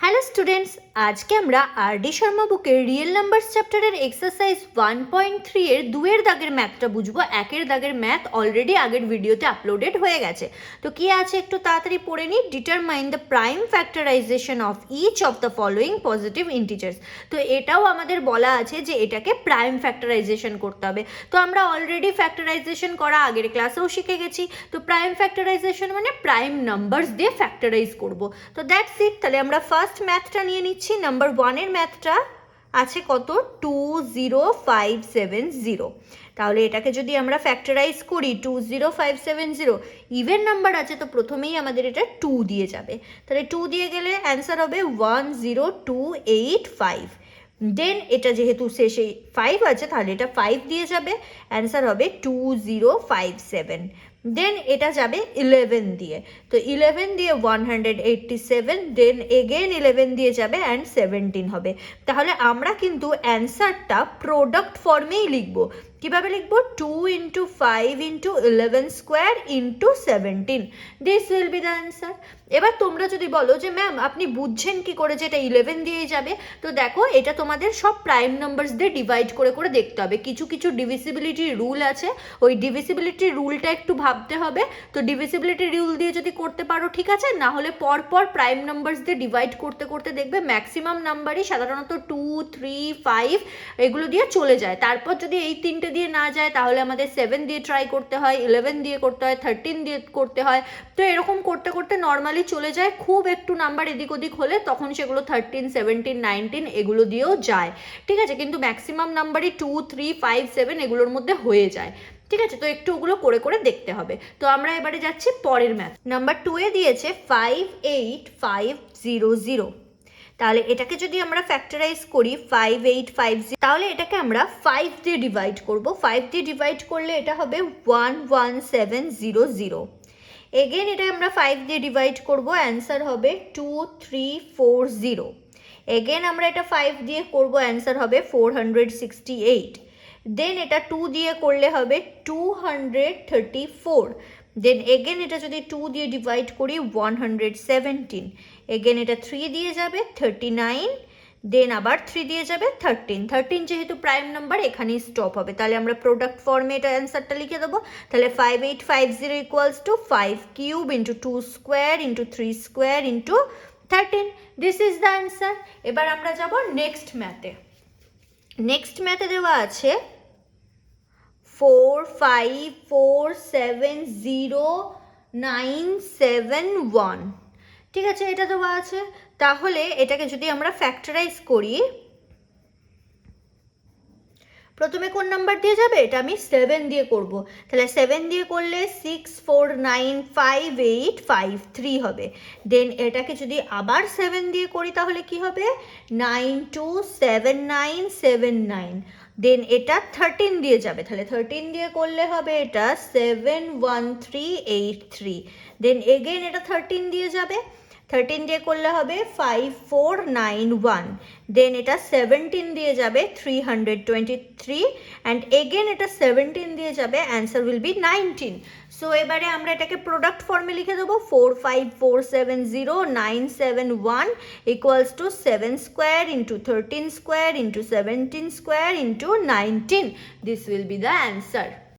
Hello students, আজকে আমরা RD. Sharma বুকের রিয়েল নাম্বারস চ্যাপ্টারের এক্সারসাইজ 1.3 এর 2 এর দাগের ম্যাথটা বুঝবো। 1 এর দাগের ম্যাথ অলরেডি আগের ভিডিওতে আপলোডেড হয়ে গেছে। তো কি আছে একটু তাড়াতাড়ি পড়ে নিই। Determine the prime factorization of each of the following positive integers. তো এটাও আমাদের বলা আছে যে এটাকে প্রাইম ফ্যাক্টরাইজেশন করতে হবে। তো আমরা অলরেডি ফ্যাক্টরাইজেশন করা আগের ক্লাসেও শিখে গেছি। তো প্রাইম ফ্যাক্টরাইজেশন মানে প্রাইম নাম্বারস দিয়ে ফ্যাক্টরাইজ করব। তো দ্যাটস ইট। তাহলে আমরা ফার্স্ট ম্যাথটা নিয়ে নিচ্ছি। নাম্বার 1 এর ম্যাথটা আছে কত 20570। তাহলে এটাকে যদি আমরা ফ্যাক্টরাইজ করি 20570 ইভেন নাম্বার আছে, তো প্রথমেই আমাদের এটা 2 দিয়ে যাবে। তাহলে 2 দিয়ে গেলে অ্যান্সার হবে 10285। দেন এটা যেহেতু শেষে 5 আছে তাহলে এটা 5 দিয়ে যাবে, অ্যান্সার হবে 2057। দেন এটা যাবে 11 দিয়ে, তো 11 দিয়ে 187, দেন এগেন 11 দিয়ে যাবে অ্যান্ড 17 হবে। তাহলে আমরা কিন্তু অ্যান্সারটা প্রোডাক্ট ফর্মেই লিখব। কিভাবে লিখব? 2 × 5 × 11 square × 17। This will be the answer. এবার তোমরা যদি বলো যে ম্যাম আপনি বুঝছেন কি করে যে এটা 11 দিয়েই যাবে, তো দেখো এটা তোমাদের সব প্রাইম নাম্বারস দিয়ে ডিভাইড করে করে দেখতে হবে। কিছু কিছু ডিভিসিবিলিটি রুল আছে, ওই ডিভিসিবিলিটি রুলটা একটু ভাবতে হবে। তো ডিভিসিবিলিটি রুল দিয়ে যদি করতে পারো ঠিক আছে, না হলে পরপর প্রাইম নাম্বারস দিয়ে ডিভাইড করতে করতে দেখবে ম্যাক্সিমাম নাম্বারই সাধারণত 2, 3, 5 এগুলো দিয়ে চলে যায়। তারপর যদি এই তিনটে দিয়ে না যায় তাহলে আমাদের 7 দিয়ে ট্রাই করতে হয়, 11 দিয়ে করতে হয়, 13 দিয়ে করতে হয়। তো এরকম করতে করতে নর্মালি চলে যায়। খুব একটু নাম্বার এদিক ওদিক হলে তখন সেগুলো 13, 17, 19 এগুলো দিয়েও যায়, ঠিক আছে। কিন্তু ম্যাক্সিমাম নাম্বারই 2, 3, 5, 7 এগুলোর মধ্যে হয়ে যায়, ঠিক আছে। তো একটু ওগুলো করে করে দেখতে হবে। তো আমরা এবারে যাচ্ছি পরের ম্যাথ। নাম্বার 2 এ দিয়েছে 58500। তাহলে এটাকে যদি আমরা ফ্যাক্টরাইজ করি 5850, তাহলে এটাকে আমরা 5 দিয়ে ডিভাইড করব। 5 দিয়ে ডিভাইড করলে এটা হবে 11700। এগেন এটা আমরা 5 দিয়ে ডিভাইড করব, অ্যান্সার হবে 2340। এগেন আমরা এটা 5 দিয়ে করব, অ্যান্সার হবে 468। দেন এটা 2 দিয়ে করলে হবে 234। দেন এগেন এটা যদি 2 দিয়ে ডিভাইড করি 117। এগেন এটা 3 দিয়ে যাবে 39। দেন আবার 3 দিয়ে যাবে 13 যেহেতু প্রাইম নাম্বার এখানেই স্টপ হবে। তাহলে আমরা প্রোডাক্ট ফর্মে এটা অ্যান্সারটা লিখে দেবো। তাহলে 5850 equals to 5 cube into 2 square into 3 square into 13। This is the answer. এবার আমরা যাব নেক্সট ম্যাথে। নেক্সট ম্যাথে দেওয়া আছে 45470,971, ঠিক আছে, এটা দেওয়া আছে। তাহলে এটাকে যদি আমরা ফ্যাক্টরাইজ করি, প্রথমে কোন নাম্বার দিয়ে যাবে? এটা আমি 7 দিয়ে করব। তাহলে 7 দিয়ে করলে 6495,853 হবে। দেন এটাকে যদি আবার 7 দিয়ে করি তাহলে কি হবে? 927979। দেন এটা 13 দিয়ে যাবে, তাহলে 13 দিয়ে করলে হবে এটা 71383। দেন এগেন এটা 13 দিয়ে যাবে, 13 দিয়ে করলে হবে 5491। দেন এটা 17 দিয়ে যাবে 323, অ্যান্ড এগেন এটা 17 দিয়ে যাবে, অ্যান্সার উইল বি 19। সো এবারে আমরা এটাকে প্রোডাক্ট ফর্মে লিখে দেবো। 45470,971 equals to 7 square into 13 square into 17 square into 19। This will be the answer.